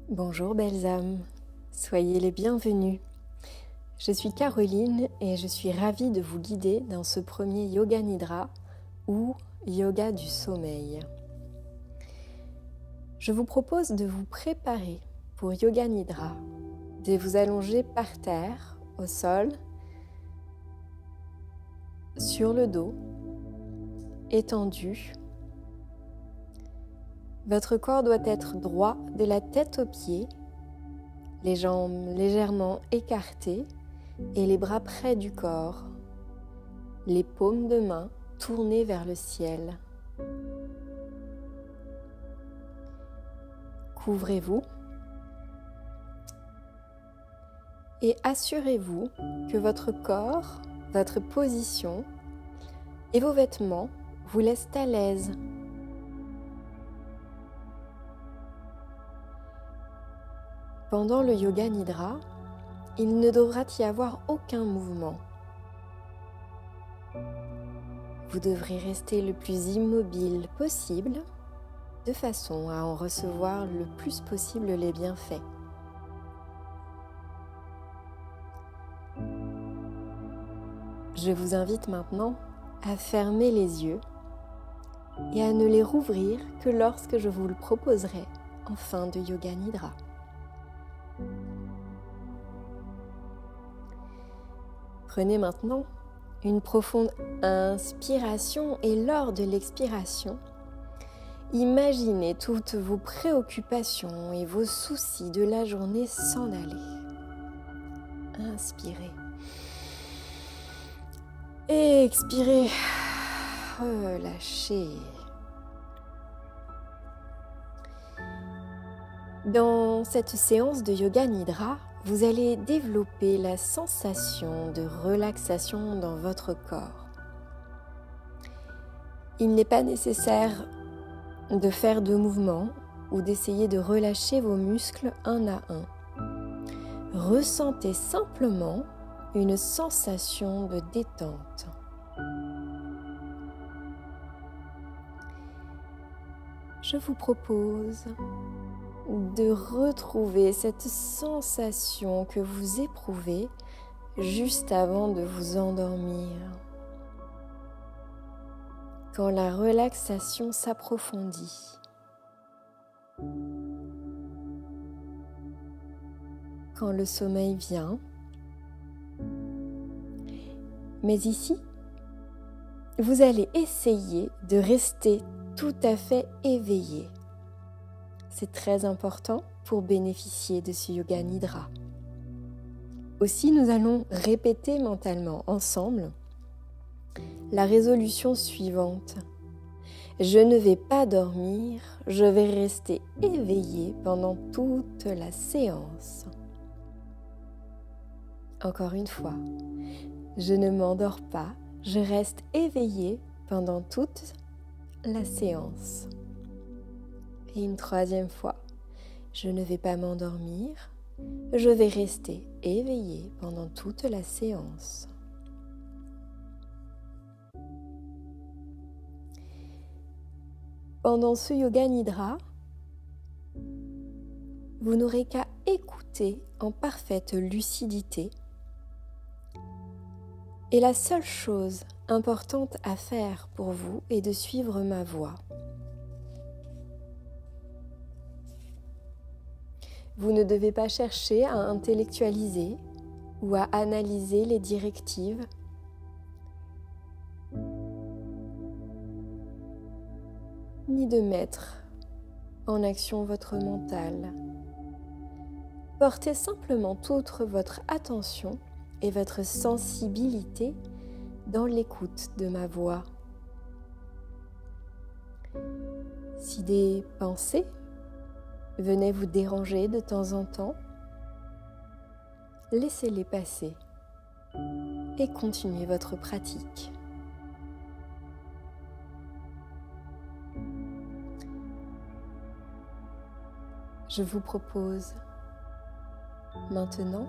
Bonjour belles âmes, soyez les bienvenus. Je suis Caroline et je suis ravie de vous guider dans ce premier Yoga Nidra ou Yoga du sommeil. Je vous propose de vous préparer pour Yoga Nidra, de vous allonger par terre, au sol, sur le dos, étendu. Votre corps doit être droit de la tête aux pieds, les jambes légèrement écartées et les bras près du corps, les paumes de main tournées vers le ciel. Couvrez-vous et assurez-vous que votre corps, votre position et vos vêtements vous laissent à l'aise. Pendant le Yoga Nidra, il ne devra y avoir aucun mouvement. Vous devrez rester le plus immobile possible, de façon à en recevoir le plus possible les bienfaits. Je vous invite maintenant à fermer les yeux et à ne les rouvrir que lorsque je vous le proposerai en fin de Yoga Nidra. Prenez maintenant une profonde inspiration et lors de l'expiration, imaginez toutes vos préoccupations et vos soucis de la journée s'en aller. Inspirez. Expirez. Relâchez. Dans cette séance de Yoga Nidra, vous allez développer la sensation de relaxation dans votre corps. Il n'est pas nécessaire de faire de mouvements ou d'essayer de relâcher vos muscles un à un. Ressentez simplement une sensation de détente. Je vous propose de retrouver cette sensation que vous éprouvez juste avant de vous endormir. Quand la relaxation s'approfondit. Quand le sommeil vient. Mais ici, vous allez essayer de rester tout à fait éveillé. C'est très important pour bénéficier de ce Yoga Nidra. Aussi, nous allons répéter mentalement ensemble la résolution suivante. Je ne vais pas dormir, je vais rester éveillé pendant toute la séance. Encore une fois, je ne m'endors pas, je reste éveillé pendant toute la séance. Et une troisième fois, je ne vais pas m'endormir, je vais rester éveillé pendant toute la séance. Pendant ce Yoga Nidra, vous n'aurez qu'à écouter en parfaite lucidité. Et la seule chose importante à faire pour vous est de suivre ma voix. Vous ne devez pas chercher à intellectualiser ou à analyser les directives. Ni de mettre en action votre mental. Portez simplement toute votre attention et votre sensibilité dans l'écoute de ma voix. Si des pensées venaient vous déranger de temps en temps, laissez-les passer et continuez votre pratique. Je vous propose maintenant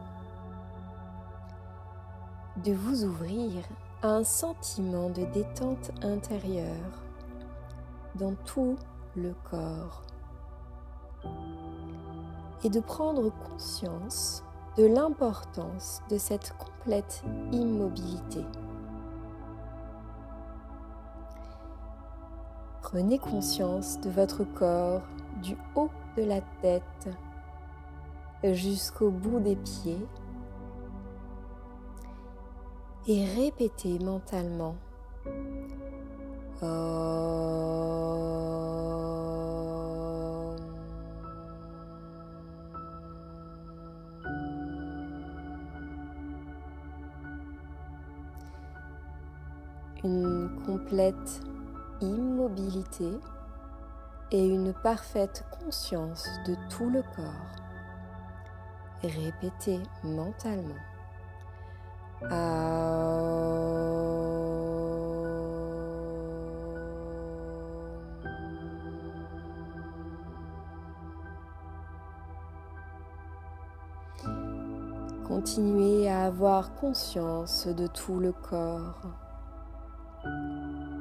de vous ouvrir à un sentiment de détente intérieure dans tout le corps. et de prendre conscience de l'importance de cette complète immobilité. Prenez conscience de votre corps du haut de la tête jusqu'au bout des pieds et répétez mentalement une complète immobilité et une parfaite conscience de tout le corps. Répétez mentalement. Continuez à avoir conscience de tout le corps.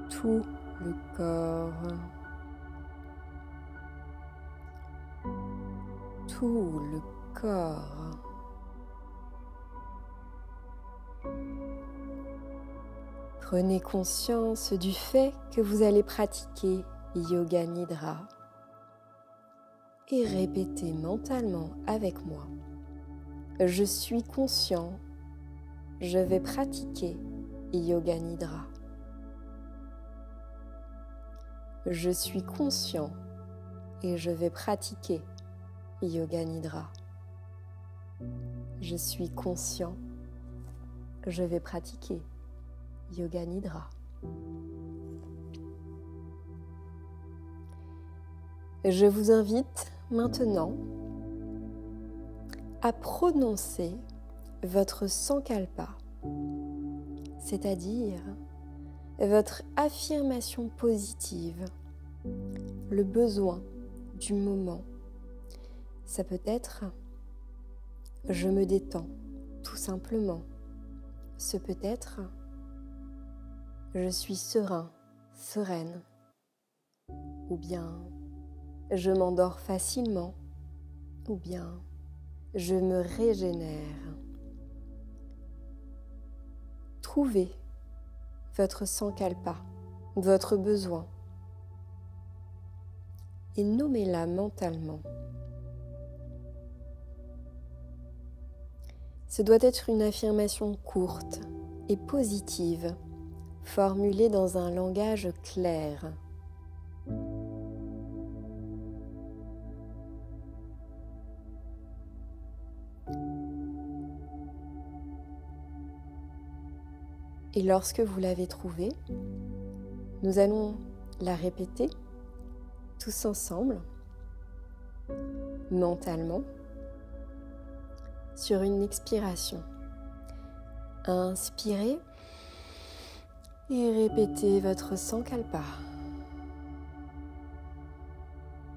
Tout le corps. Tout le corps. Prenez conscience du fait que vous allez pratiquer Yoga Nidra et répétez mentalement avec moi. Je suis conscient, je vais pratiquer Yoga Nidra. Je suis conscient et je vais pratiquer Yoga Nidra. Je suis conscient, je vais pratiquer Yoga Nidra. Je vous invite maintenant à prononcer votre sankalpa, c'est-à-dire votre affirmation positive, le besoin du moment. Ça peut être « je me détends », tout simplement. Ce peut être « je suis serein, sereine » ou bien « je m'endors facilement » ou bien « je me régénère ». Trouvez votre sankalpa, votre besoin, et nommez-la mentalement. Ce doit être une affirmation courte et positive, formulée dans un langage clair. Et lorsque vous l'avez trouvée, nous allons la répéter tous ensemble, mentalement, sur une expiration. Inspirez et répétez votre sankalpa.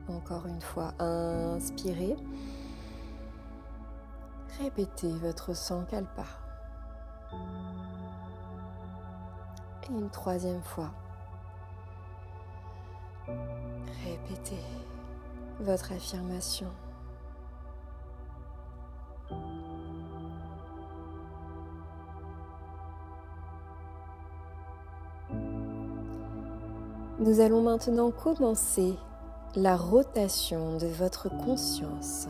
Encore une fois, inspirez, répétez votre sankalpa. Et une troisième fois, répétez votre affirmation. Nous allons maintenant commencer la rotation de votre conscience.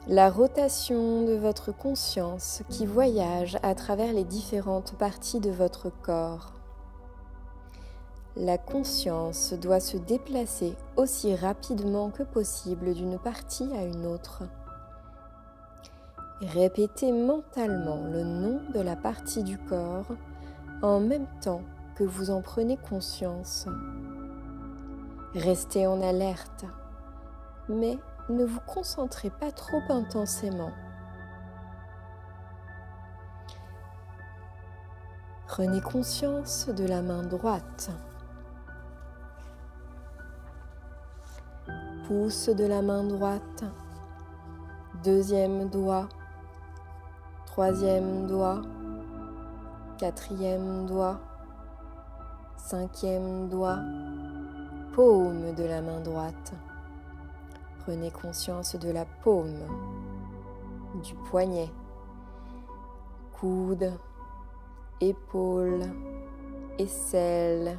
La rotation de votre conscience qui voyage à travers les différentes parties de votre corps. La conscience doit se déplacer aussi rapidement que possible d'une partie à une autre. Répétez mentalement le nom de la partie du corps en même temps que vous en prenez conscience. Restez en alerte, mais ne vous concentrez pas trop intensément. Prenez conscience de la main droite. Pouce de la main droite, deuxième doigt, troisième doigt, quatrième doigt, cinquième doigt, paume de la main droite. Prenez conscience de la paume, du poignet, coude, épaule, aisselle,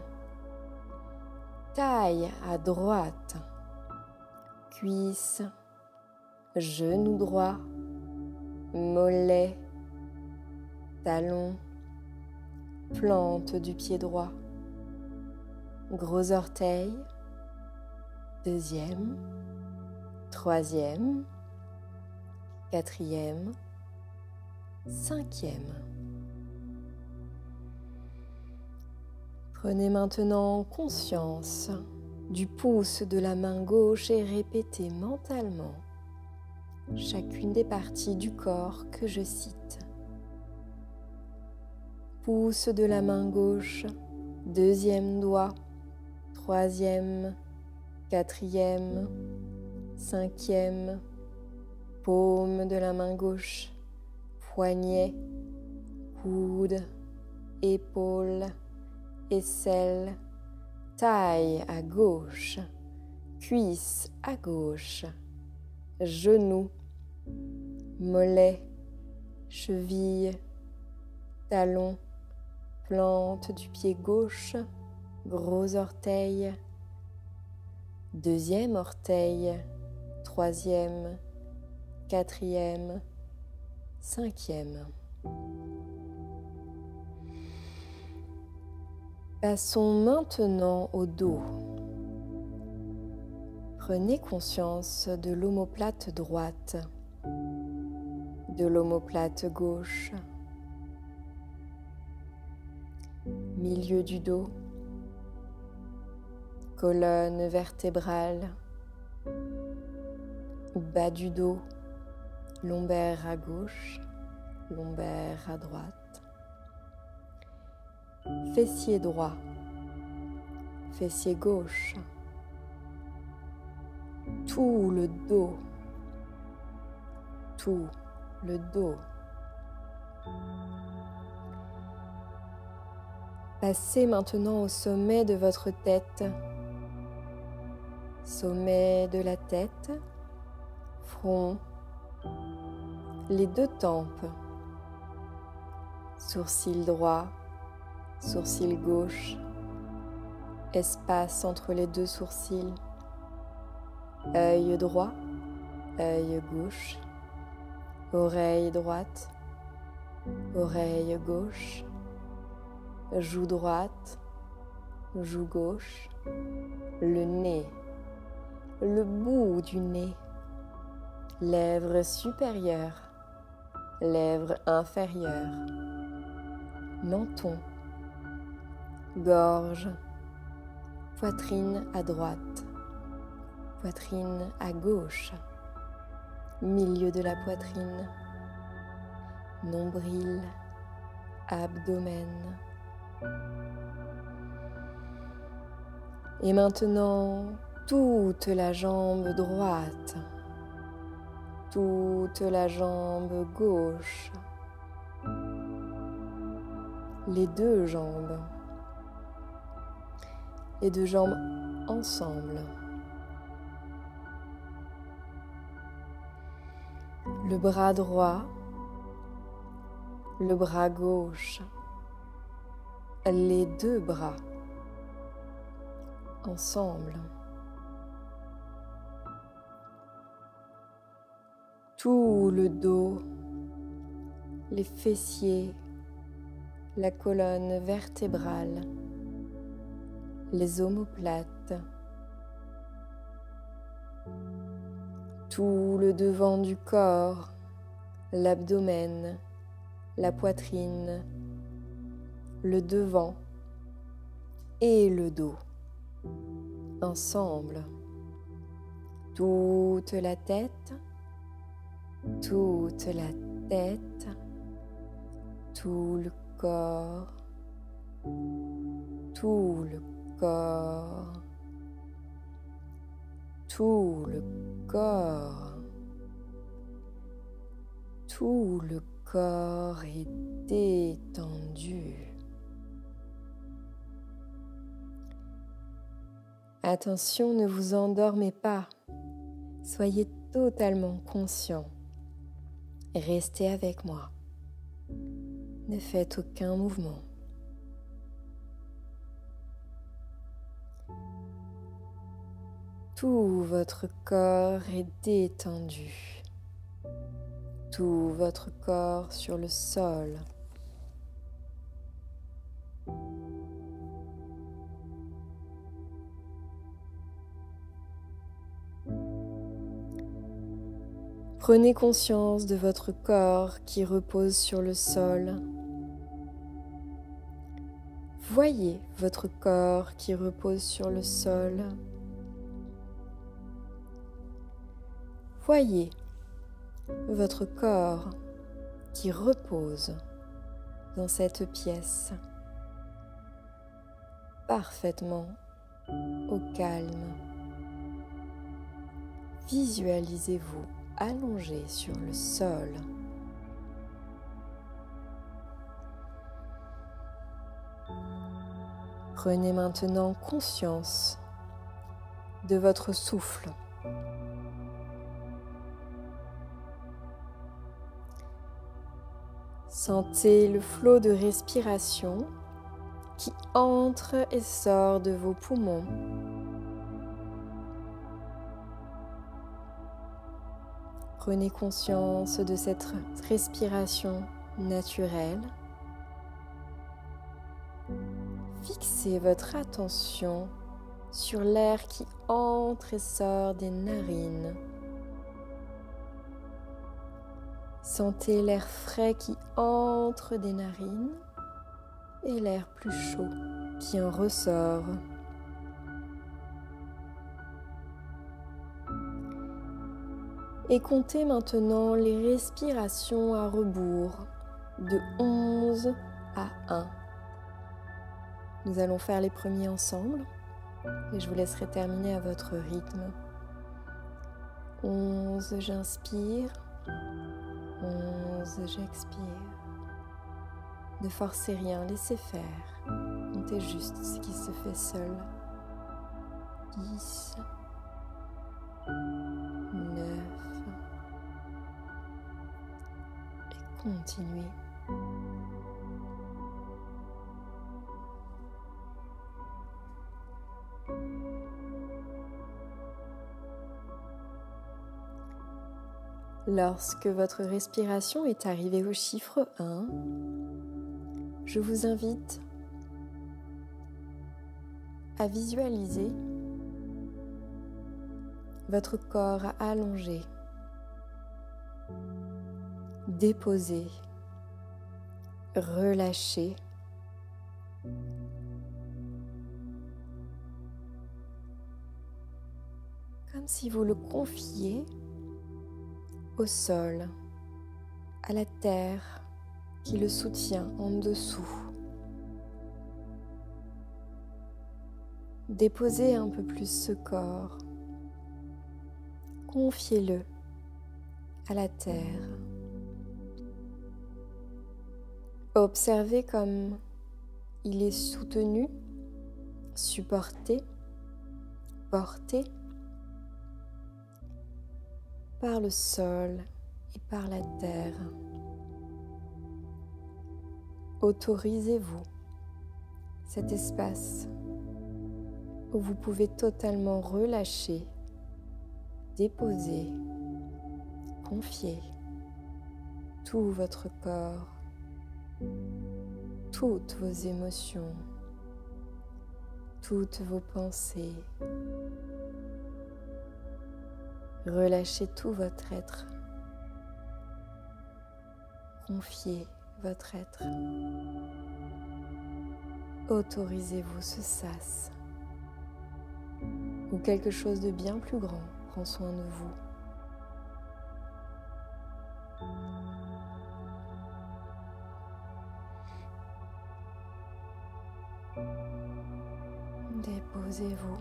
taille à droite, cuisse, genou droit, mollet, talon, plante du pied droit, gros orteil, deuxième, troisième, quatrième, cinquième. Prenez maintenant conscience du pouce de la main gauche et répétez mentalement chacune des parties du corps que je cite. Pouce de la main gauche, deuxième doigt, troisième, quatrième, cinquième, paume de la main gauche, poignet, coude, épaule, aisselle, taille à gauche, cuisse à gauche, genou, mollet, cheville, talon, plante du pied gauche, gros orteil, deuxième orteil, troisième, quatrième, cinquième. Passons maintenant au dos. Prenez conscience de l'omoplate droite, de l'omoplate gauche, milieu du dos, colonne vertébrale, bas du dos, lombaire à gauche, lombaire à droite, fessier droit, fessier gauche, tout le dos, tout le dos. Passez maintenant au sommet de votre tête, sommet de la tête, front, les deux tempes, sourcil droit, sourcil gauche, espace entre les deux sourcils, œil droit, œil gauche, oreille droite, oreille gauche, joue droite, joue gauche, le nez, le bout du nez, lèvres supérieures, lèvres inférieures, menton, gorge, poitrine à droite, poitrine à gauche, milieu de la poitrine, nombril, abdomen. Et maintenant, toute la jambe droite, toute la jambe gauche, les deux jambes ensemble, le bras droit, le bras gauche, les deux bras ensemble, tout le dos, les fessiers, la colonne vertébrale, les omoplates, tout le devant du corps, l'abdomen, la poitrine, le devant et le dos, ensemble, toute la tête, tout le corps, tout le corps, tout le corps, tout le corps est détendu. Attention, ne vous endormez pas. Soyez totalement conscient. Restez avec moi. Ne faites aucun mouvement. Tout votre corps est détendu. Tout votre corps sur le sol. Prenez conscience de votre corps qui repose sur le sol. Voyez votre corps qui repose sur le sol. Voyez votre corps qui repose dans cette pièce, parfaitement au calme. Visualisez-vous allongé sur le sol. Prenez maintenant conscience de votre souffle. Sentez le flot de respiration qui entre et sort de vos poumons. Prenez conscience de cette respiration naturelle. Fixez votre attention sur l'air qui entre et sort des narines. Sentez l'air frais qui entre des narines et l'air plus chaud qui en ressort. Et comptez maintenant les respirations à rebours de 11 à 1. Nous allons faire les premiers ensemble et je vous laisserai terminer à votre rythme. 11, j'inspire. 11, j'expire. Ne forcez rien, laissez faire. Comptez juste ce qui se fait seul. 10, 9, et continuez. Lorsque votre respiration est arrivée au chiffre 1, je vous invite à visualiser votre corps allongé, déposé, relâché, comme si vous le confiez au sol, à la terre qui le soutient en dessous. Déposez un peu plus ce corps. Confiez-le à la terre. Observez comme il est soutenu, supporté, porté par le sol et par la terre. Autorisez-vous cet espace où vous pouvez totalement relâcher, déposer, confier tout votre corps, toutes vos émotions, toutes vos pensées. Relâchez tout votre être. Confiez votre être. Autorisez-vous ce sas où quelque chose de bien plus grand prend soin de vous. Déposez-vous.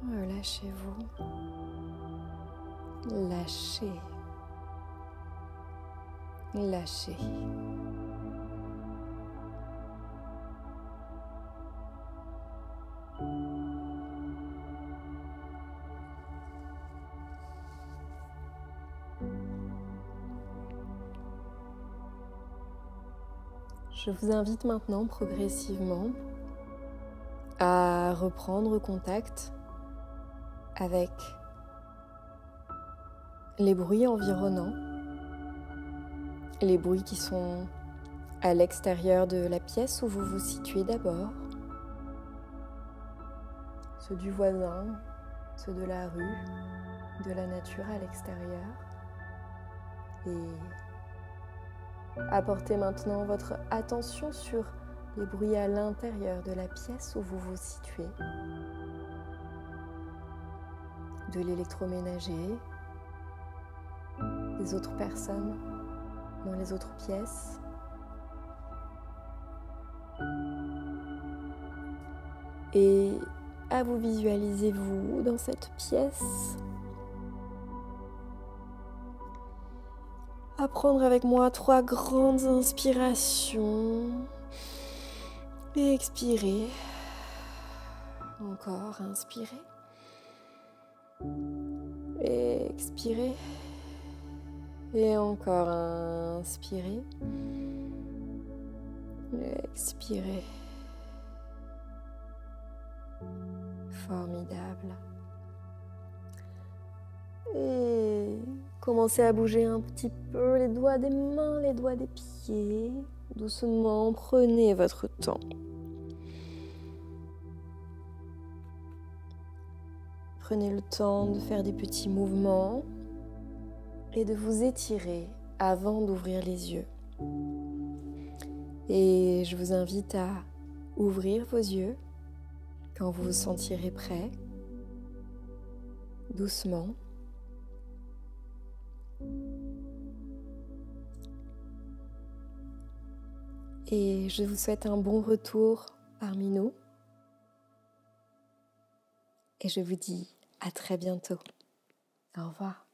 Relâchez-vous. Lâchez. Lâchez. Je vous invite maintenant progressivement à reprendre contact avec les bruits environnants, les bruits qui sont à l'extérieur de la pièce où vous vous situez d'abord, ceux du voisin, ceux de la rue, de la nature à l'extérieur. Et apportez maintenant votre attention sur les bruits à l'intérieur de la pièce où vous vous situez, de l'électroménager, des autres personnes dans les autres pièces. Et à vous visualiser vous dans cette pièce. À prendre avec moi 3 grandes inspirations. Et expirer. Encore, inspirer. Et expirer. Et encore, inspirer. Et expirer. Formidable. Et commencez à bouger un petit peu les doigts des mains, les doigts des pieds. Doucement, prenez votre temps. Prenez le temps de faire des petits mouvements et de vous étirer avant d'ouvrir les yeux. Et je vous invite à ouvrir vos yeux quand vous vous sentirez prêt, doucement. Et je vous souhaite un bon retour parmi nous. Et je vous dis à très bientôt. Au revoir.